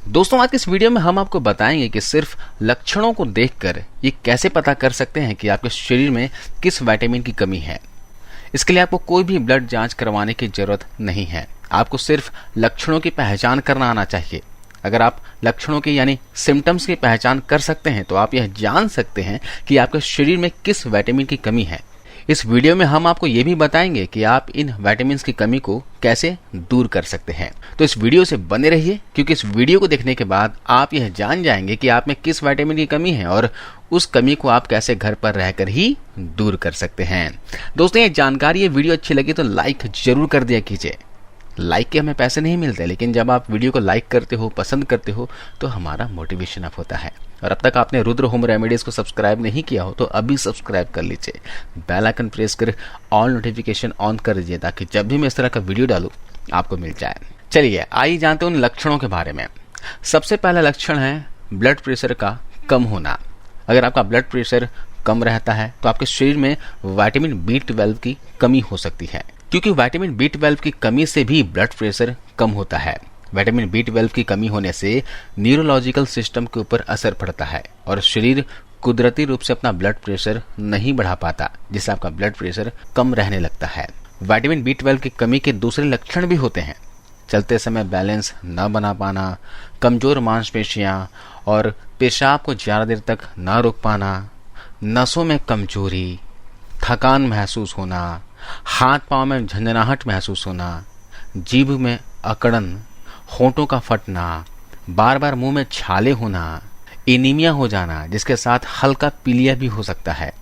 दोस्तों आज के इस वीडियो में हम आपको बताएंगे कि सिर्फ लक्षणों को देखकर ये कैसे पता कर सकते हैं कि आपके शरीर में किस विटामिन की कमी है। इसके लिए आपको कोई भी ब्लड जांच करवाने की जरूरत नहीं है। आपको सिर्फ लक्षणों की पहचान करना आना चाहिए। अगर आप लक्षणों की यानी सिम्टम्स की पहचान कर सकते हैं तो आप यह जान सकते हैं कि आपके शरीर में किस विटामिन की कमी है। इस वीडियो में हम आपको ये भी बताएंगे कि आप इन विटामिन्स की कमी को कैसे दूर कर सकते हैं। तो इस वीडियो से बने रहिए, क्योंकि इस वीडियो को देखने के बाद आप यह जान जाएंगे कि आप में किस विटामिन की कमी है और उस कमी को आप कैसे घर पर रहकर ही दूर कर सकते हैं। दोस्तों ये जानकारी, ये वीडियो अच्छी लगी तो लाइक जरूर कर दिया कीजिए। लाइक के हमें पैसे नहीं मिलते, लेकिन जब आप वीडियो को लाइक करते हो, पसंद करते हो तो हमारा मोटिवेशन अप होता है। और अब तक आपने रुद्र होम रेमेडीज को सब्सक्राइब नहीं किया हो तो अभी सब्सक्राइब कर लीजिए, बेल आइकन प्रेस कर ऑल नोटिफिकेशन ऑन कर दीजिए ताकि जब भी मैं इस तरह का वीडियो डालूं आपको मिल जाए। चलिए आइए जानते हैं उन लक्षणों के बारे में। सबसे पहला लक्षण है ब्लड प्रेशर का कम होना। अगर आपका ब्लड प्रेशर कम रहता है तो आपके शरीर में विटामिन B12 की कमी हो सकती है, क्योंकि विटामिन B12 की कमी से भी ब्लड प्रेशर कम होता है। विटामिन B12 की कमी होने से न्यूरोलॉजिकल सिस्टम के ऊपर असर पड़ता है और शरीर कुदरती रूप से अपना ब्लड प्रेशर नहीं बढ़ा पाता, जिससे आपका ब्लड प्रेशर कम रहने लगता है। विटामिन B12 की कमी के दूसरे लक्षण भी होते हैं। चलते समय बैलेंस न बना पाना, कमजोर मांसपेशियां और पेशाब को ज्यादा देर तक न रोक पाना, नसों में कमजोरी, थकान महसूस होना, हाथ पांव में झंझनाहट महसूस होना, जीभ में अकड़न, होंठों का फटना, बार बार मुंह में छाले होना, एनीमिया हो जाना जिसके साथ हल्का पीलिया भी हो सकता है,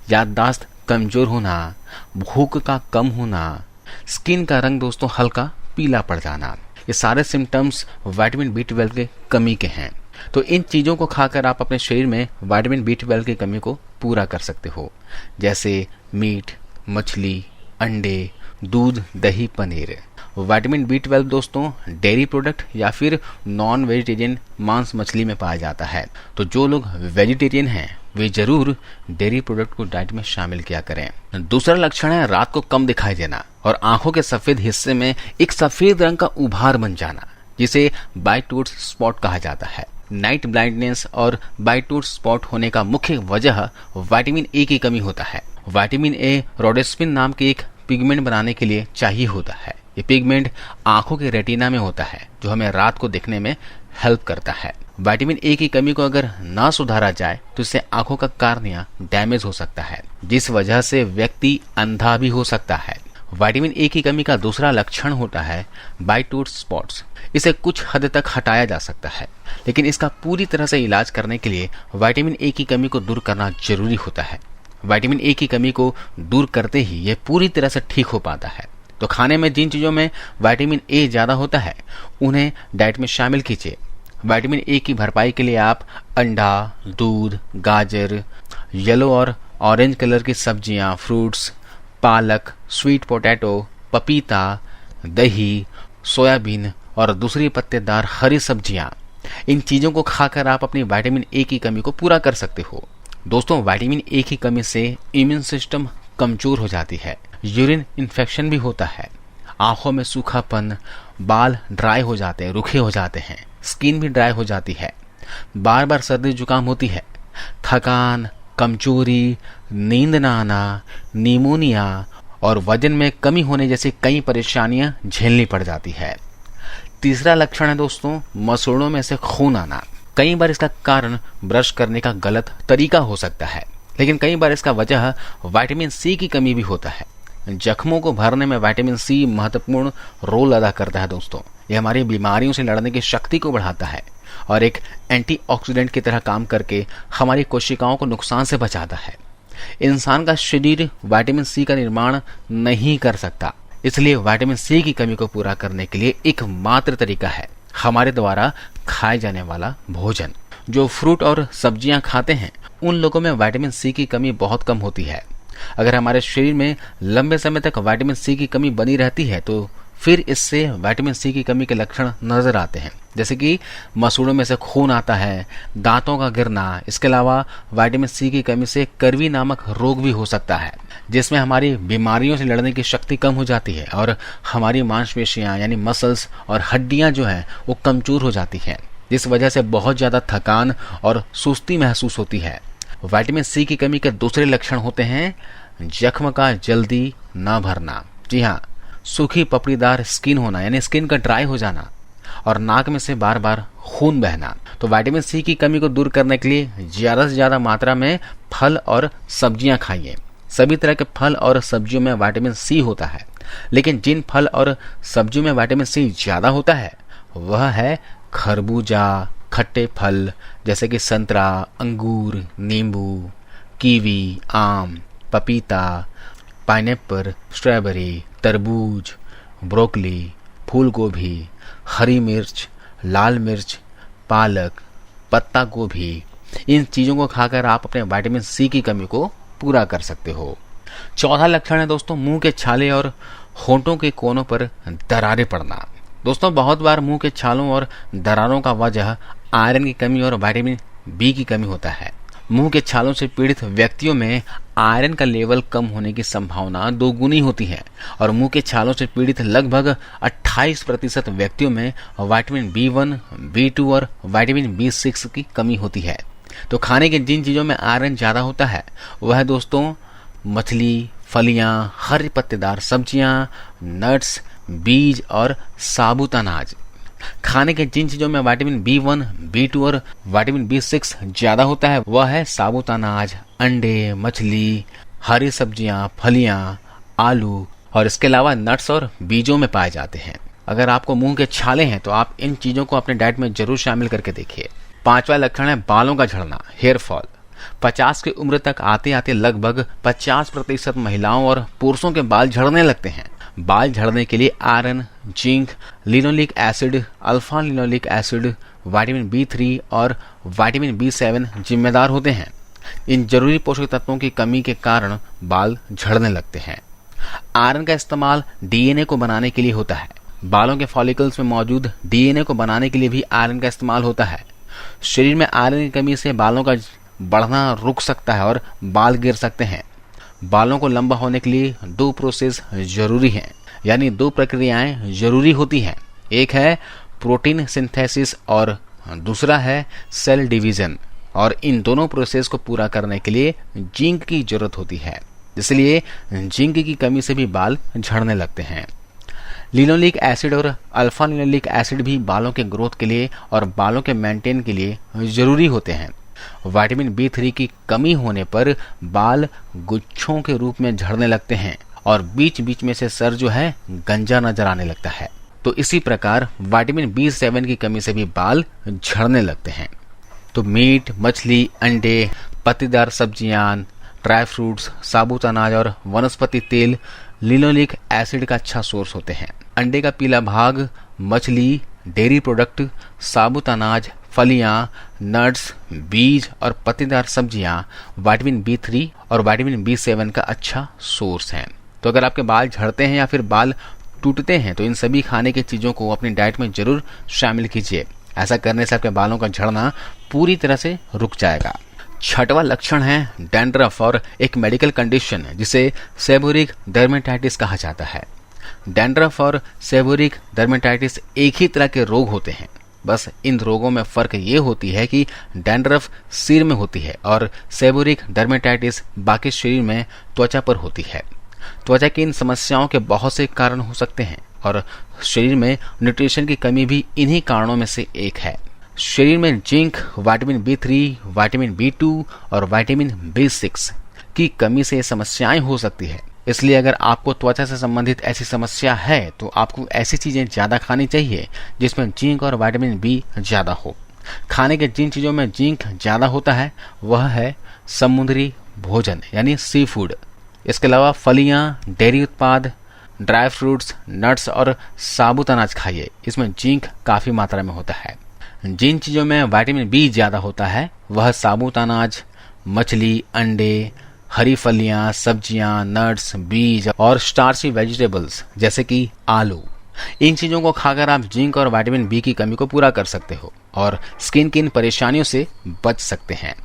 याददाश्त कमजोर होना, भूख का कम होना, स्किन का रंग दोस्तों हल्का पीला पड़ जाना, ये सारे सिम्टम्स विटामिन B12 के कमी के हैं। तो इन चीजों को खाकर आप अपने शरीर में विटामिन B12 की कमी को पूरा कर सकते हो, जैसे मीट, मछली, अंडे, दूध, दही, पनीर। विटामिन B12 दोस्तों डेयरी प्रोडक्ट या फिर नॉन वेजिटेरियन मांस मछली में पाया जाता है। तो जो लोग वेजिटेरियन हैं वे जरूर डेयरी प्रोडक्ट को डाइट में शामिल किया करें। दूसरा लक्षण है रात को कम दिखाई देना और आंखों के सफेद हिस्से में एक सफेद रंग का उभार बन जाना, जिसे बाइटूट स्पॉट कहा जाता है। नाइट ब्लाइंडनेस और बाइटूट स्पॉट होने का मुख्य वजह विटामिन A की कमी होता है। विटामिन A रोडेस्पिन नाम के एक पिगमेंट बनाने के लिए चाहिए होता है। ये पिगमेंट आंखों के रेटिना में होता है, जो हमें रात को देखने में हेल्प करता है। विटामिन A की कमी को अगर ना सुधारा जाए तो इससे आंखों का कार्निया डैमेज हो सकता है, जिस वजह से व्यक्ति अंधा भी हो सकता है। विटामिन A की कमी का दूसरा लक्षण होता है बाइटूट स्पॉट्स। इसे कुछ हद तक हटाया जा सकता है, लेकिन इसका पूरी तरह से इलाज करने के लिए विटामिन A की कमी को दूर करना जरूरी होता है। विटामिन A की कमी को दूर करते ही ये पूरी तरह से ठीक हो पाता है। तो खाने में जिन चीजों में विटामिन A ज्यादा होता है उन्हें डाइट में शामिल कीजिए। विटामिन A की भरपाई के लिए आप अंडा, दूध, गाजर, येलो और ऑरेंज कलर की सब्जियां, फ्रूट्स, पालक, स्वीट पोटैटो, पपीता, दही, सोयाबीन और दूसरी पत्तेदार हरी सब्जियां, इन चीजों को खाकर आप अपनी विटामिन A की कमी को पूरा कर सकते हो। दोस्तों विटामिन A की कमी से इम्यून सिस्टम कमजोर हो जाती है, यूरिन इन्फेक्शन भी होता है, आंखों में सूखापन, बाल ड्राई हो जाते हैं, रूखे हो जाते हैं, स्किन भी ड्राई हो जाती है, बार बार सर्दी जुकाम होती है, थकान, कमजोरी, नींद न आना, निमोनिया और वजन में कमी होने जैसी कई परेशानियां झेलनी पड़ जाती है। तीसरा लक्षण है दोस्तों मसूड़ों में से खून आना। कई बार इसका कारण ब्रश करने का गलत तरीका हो सकता है, लेकिन कई बार इसका वजह विटामिन C की कमी भी होता है। जख्मों को भरने में विटामिन C महत्वपूर्ण रोल अदा करता है दोस्तों। यह हमारी बीमारियों से लड़ने की शक्ति को बढ़ाता है और एक एंटीऑक्सीडेंट की तरह काम करके हमारी कोशिकाओं को नुकसान से बचाता है। इंसान का शरीर विटामिन C का निर्माण नहीं कर सकता, इसलिए विटामिन C की कमी को पूरा करने के लिए एकमात्र तरीका है हमारे द्वारा खाए जाने वाला भोजन। जो फ्रूट और सब्जियां खाते हैं उन लोगों में विटामिन C की कमी बहुत कम होती है। अगर हमारे शरीर में लंबे समय तक विटामिन C की कमी बनी रहती है तो फिर इससे विटामिन C की कमी के लक्षण नजर आते हैं, जैसे कि मसूड़ों में से खून आता है, दांतों का गिरना। इसके अलावा विटामिन C की कमी से कर्वी नामक रोग भी हो सकता है, जिसमें हमारी बीमारियों से लड़ने की शक्ति कम हो जाती है और हमारी मांसपेशियां यानी मसल्स और हड्डियां जो हैं वो कमजोर हो जाती हैं। जिस वजह से बहुत ज़्यादा थकान और सुस्ती महसूस होती है। विटामिन सी की कमी के दूसरे लक्षण होते हैं जख्म का जल्दी न भरना। जी हाँ, सूखी पपड़ीदार स्किन होना, यानी स्किन का ड्राई हो जाना, और नाक में से बार बार खून बहना। तो विटामिन सी की कमी को दूर करने के लिए ज़्यादा से ज़्यादा मात्रा में फल और सब्जियां खाइए। सभी तरह के फल और सब्जियों में विटामिन सी होता है, लेकिन जिन फल और सब्जियों में विटामिन सी ज़्यादा होता है वह है खरबूजा, खट्टे फल जैसे कि संतरा, अंगूर, नींबू, कीवी, आम, पपीता, पाइनएप्पल, स्ट्रॉबेरी, तरबूज, ब्रोकली, फूल गोभी, हरी मिर्च, लाल मिर्च, पालक, पत्ता गोभी। इन चीज़ों को खाकर आप अपने विटामिन सी की कमी को पूरा कर सकते हो। चौथा लक्षण है दोस्तों मुंह के छाले और होंठों के कोनों पर दरारें पड़ना। दोस्तों बहुत बार मुंह के छालों और दरारों का वजह आयरन की कमी और विटामिन बी की कमी होता है। मुंह के छालों से पीड़ित व्यक्तियों में आयरन का लेवल कम होने की संभावना दोगुनी होती है और मुंह के छालों से पीड़ित लगभग 28% व्यक्तियों में विटामिन B1, B2 और विटामिन B6 की कमी होती है। तो खाने के जिन चीज़ों में आयरन ज़्यादा होता है वह है दोस्तों मछली, फलियां, हरी पत्तेदार सब्जियां, नट्स, बीज और साबुत अनाज। खाने के जिन चीज़ों में विटामिन B1, B2 और विटामिन B6 ज़्यादा होता है वह है साबुत अनाज, अंडे, मछली, हरी सब्जियां, फलियां, आलू और इसके अलावा नट्स और बीजों में पाए जाते हैं। अगर आपको मुंह के छाले हैं तो आप इन चीज़ों को अपने डाइट में जरूर शामिल करके देखिए। पांचवा लक्षण है बालों का झड़ना, हेयर फॉल। 50 की उम्र तक आते आते लगभग 50% महिलाओं और पुरुषों के बाल झड़ने लगते हैं। बाल झड़ने के लिए iron, zinc, linoleic acid, alpha linoleic acid, vitamin B3 और विटामिन B7 जिम्मेदार होते हैं। इन जरूरी पोषक तत्वों की कमी के कारण बाल झड़ने लगते हैं। आयरन का इस्तेमाल DNA को बनाने के लिए होता है। बालों के फॉलिकल्स में मौजूद DNA को बनाने के लिए भी आयरन का इस्तेमाल होता है। शरीर में आयरन की कमी से बालों का बढ़ना रुक सकता है और बाल गिर सकते हैं। बालों को लंबा होने के लिए 2 प्रोसेस जरूरी हैं, यानी 2 प्रक्रियाएं जरूरी होती हैं। एक है प्रोटीन सिंथेसिस और दूसरा है सेल डिवीजन, और इन दोनों प्रोसेस को पूरा करने के लिए जिंक की जरूरत होती है। इसलिए जिंक की कमी से भी बाल झड़ने लगते हैं। लिनोलिक एसिड और अल्फा लिनोलिक एसिड भी बालों के ग्रोथ के लिए और बालों के मेंटेन के लिए जरूरी होते हैं। विटामिन B3 की कमी होने पर बाल गुच्छों के रूप में झड़ने लगते हैं और बीच बीच में से सर जो है गंजा नजर आने लगता है। तो इसी प्रकार विटामिन B7 की कमी से भी बाल झड़ने लगते हैं। तो मीट, मछली, अंडे, पत्तेदार सब्जियां, ड्राई फ्रूट्स, साबुत अनाज और वनस्पति तेल लिनोलिक एसिड का अच्छा सोर्स होते हैं। अंडे का पीला भाग, मछली, डेयरी प्रोडक्ट, साबुत अनाज, फलियां, नट्स, बीज और पत्तेदार सब्जियां विटामिन B3 और विटामिन B7 का अच्छा सोर्स हैं। तो अगर आपके बाल झड़ते हैं या फिर बाल टूटते हैं तो इन सभी खाने की चीज़ों को अपनी डाइट में जरूर शामिल कीजिए। ऐसा करने से आपके बालों का झड़ना पूरी तरह से रुक जाएगा। छठवां लक्षण है डैंड्रफ और एक मेडिकल कंडीशन जिसे सेबोरिक डर्मेटाइटिस कहा जाता है। डैंड्रफ और सेबोरिक डर्मेटाइटिस एक ही तरह के रोग होते हैं, बस इन रोगों में फर्क ये होती है कि डैंड्रफ सिर में होती है और सेबोरिक डर्मेटाइटिस बाकी शरीर में त्वचा पर होती है। त्वचा की इन समस्याओं के बहुत से कारण हो सकते हैं और शरीर में न्यूट्रिशन की कमी भी इन्हीं कारणों में से एक है। शरीर में zinc, vitamin B3, vitamin B2 और विटामिन B6 की कमी से समस्याएं हो सकती है। इसलिए अगर आपको त्वचा से संबंधित ऐसी समस्या है तो आपको ऐसी चीजें ज्यादा खानी चाहिए जिसमें जिंक और विटामिन B ज्यादा हो। खाने के जिन चीजों में जिंक ज्यादा होता है वह है समुद्री भोजन यानी सी फूड। इसके अलावा फलियां, डेयरी उत्पाद, ड्राई फ्रूट्स, नट्स और साबुत अनाज खाइए, इसमें जिंक काफी मात्रा में होता है। जिन चीजों में विटामिन B ज्यादा होता है वह साबुत अनाज, मछली, अंडे, हरी फलियां, सब्जियां, नट्स, बीज और स्टार्ची वेजिटेबल्स जैसे कि आलू। इन चीजों को खाकर आप जिंक और विटामिन B की कमी को पूरा कर सकते हो और स्किन की इन परेशानियों से बच सकते हैं।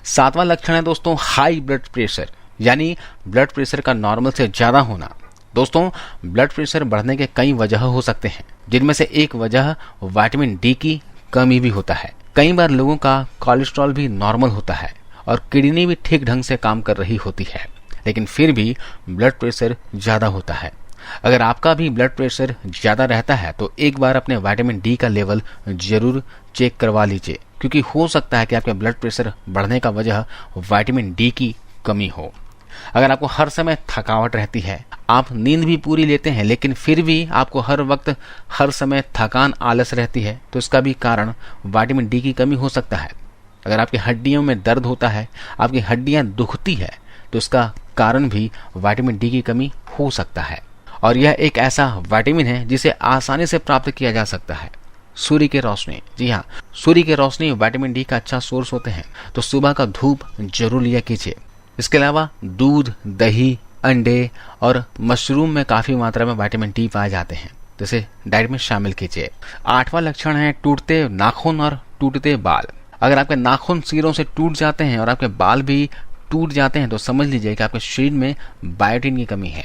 सातवां लक्षण है दोस्तों हाई ब्लड प्रेशर, यानी ब्लड प्रेशर का नॉर्मल से ज्यादा होना। दोस्तों ब्लड प्रेशर बढ़ने के कई वजह हो सकते हैं, जिनमें से एक वजह विटामिन D की कमी भी होता है। कई बार लोगों का कोलेस्ट्रॉल भी नॉर्मल होता है और किडनी भी ठीक ढंग से काम कर रही होती है, लेकिन फिर भी ब्लड प्रेशर ज़्यादा होता है। अगर आपका भी ब्लड प्रेशर ज़्यादा रहता है तो एक बार अपने विटामिन डी का लेवल जरूर चेक करवा लीजिए, क्योंकि हो सकता है कि आपके ब्लड प्रेशर बढ़ने का वजह विटामिन डी की कमी हो। अगर आपको हर समय थकावट रहती है, आप नींद भी पूरी लेते हैं, लेकिन फिर भी आपको हर वक्त हर समय थकान आलस रहती है, तो इसका भी कारण विटामिन डी की कमी हो सकता है। अगर आपकी हड्डियों में दर्द होता है, आपकी हड्डियां दुखती है, तो इसका कारण भी विटामिन डी की कमी हो सकता है। और यह एक ऐसा विटामिन है जिसे आसानी से प्राप्त किया जा सकता है। सूर्य की रोशनी, जी हाँ, सूर्य की रोशनी विटामिन डी का अच्छा सोर्स होते हैं, तो सुबह का धूप जरूर लिया कीजिए। इसके अलावा दूध, दही, अंडे और मशरूम में काफी मात्रा में विटामिन डी पाए जाते हैं, जिसे डाइट में शामिल कीजिए। 8वां लक्षण है टूटते नाखून और टूटते बाल। अगर आपके नाखून सिरों से टूट जाते हैं और आपके बाल भी टूट जाते हैं तो समझ लीजिए कि आपके शरीर में बायोटिन की कमी है।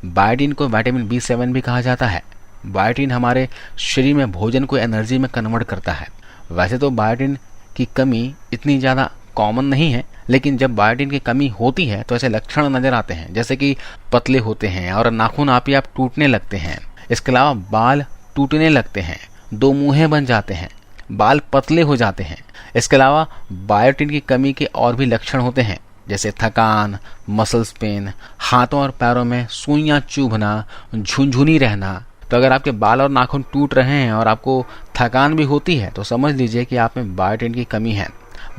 बायोटिन को विटामिन B7 भी कहा जाता है। बायोटिन हमारे शरीर में भोजन को एनर्जी में कन्वर्ट करता है। वैसे तो बायोटिन की कमी इतनी ज़्यादा कॉमन नहीं है, लेकिन जब बायोटिन की कमी होती है तो ऐसे लक्षण नजर आते हैं, जैसे कि पतले होते हैं और नाखून आप ही आप टूटने लगते हैं। इसके अलावा बाल टूटने लगते हैं, दो मुंहें बन जाते हैं, बाल पतले हो जाते हैं। इसके अलावा बायोटिन की कमी के और भी लक्षण होते हैं, जैसे थकान, मसल्स पेन, हाथों और पैरों में सुइयां चुभना, झुनझुनी रहना। तो अगर आपके बाल और नाखून टूट रहे हैं और आपको थकान भी होती है तो समझ लीजिए कि आप में बायोटिन की कमी है।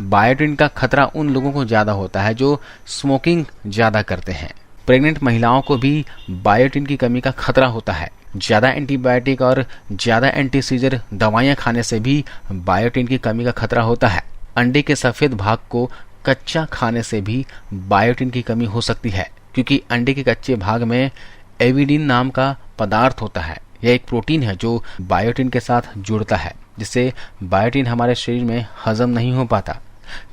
बायोटिन का खतरा उन लोगों को ज़्यादा होता है जो स्मोकिंग ज़्यादा करते हैं। प्रेग्नेंट महिलाओं को भी बायोटिन की कमी का खतरा होता है। ज़्यादा एंटीबायोटिक और ज़्यादा एंटीसीजर दवाइयाँ खाने से भी बायोटिन की कमी का खतरा होता है। अंडे के सफ़ेद भाग को कच्चा खाने से भी बायोटिन की कमी हो सकती है, क्योंकि अंडे के कच्चे भाग में एविडिन नाम का पदार्थ होता है। यह एक प्रोटीन है जो बायोटिन के साथ जुड़ता है, जिससे बायोटिन हमारे शरीर में हजम नहीं हो पाता।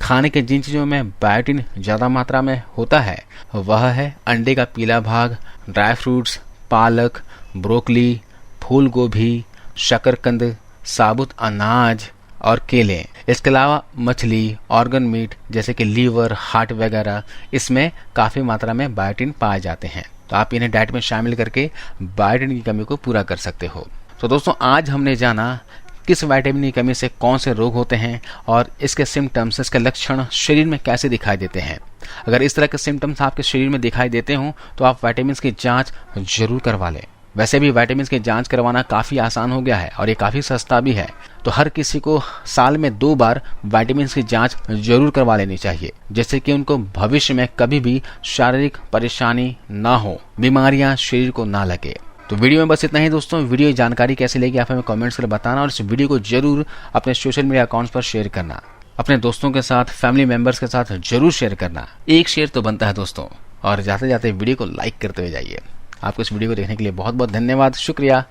खाने के जिन चीज़ों में बायोटिन ज़्यादा मात्रा में होता है वह है अंडे का पीला भाग, ड्राई फ्रूट्स, पालक, ब्रोकली, फूल गोभी, शकरकंद, साबुत अनाज और केले। इसके अलावा मछली, ऑर्गन मीट जैसे कि लीवर, हार्ट वगैरह, इसमें काफ़ी मात्रा में बायोटिन पाए जाते हैं। तो आप इन्हें डाइट में शामिल करके बायोटिन की कमी को पूरा कर सकते हो। तो दोस्तों, आज हमने जाना किस विटामिन की कमी से कौन से रोग होते हैं और इसके सिम्टम्स, इसके लक्षण शरीर में कैसे दिखाई देते हैं। अगर इस तरह के सिम्टम्स आपके शरीर में दिखाई देते हों तो आप विटामिन की जांच जरूर करवा लें। वैसे भी विटामिन की जांच करवाना काफ़ी आसान हो गया है और ये काफ़ी सस्ता भी है। तो हर किसी को साल में 2 बार विटामिन की जांच जरूर करवा लेनी चाहिए, जिससे कि उनको भविष्य में कभी भी शारीरिक परेशानी ना हो, बीमारियां शरीर को ना लगे। तो वीडियो में बस इतना ही दोस्तों। वीडियो की जानकारी कैसी लगी आप हमें कमेंट्स कर बताना और इस वीडियो को जरूर अपने सोशल मीडिया अकाउंट्स पर शेयर करना। अपने दोस्तों के साथ, फैमिली मेंबर्स के साथ जरूर शेयर करना। एक शेयर तो बनता है दोस्तों। और जाते जाते वीडियो को लाइक करते हुए जाइए। आपको इस वीडियो को देखने के लिए बहुत बहुत धन्यवाद, शुक्रिया,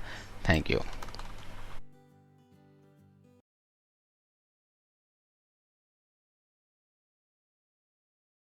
थैंक यू।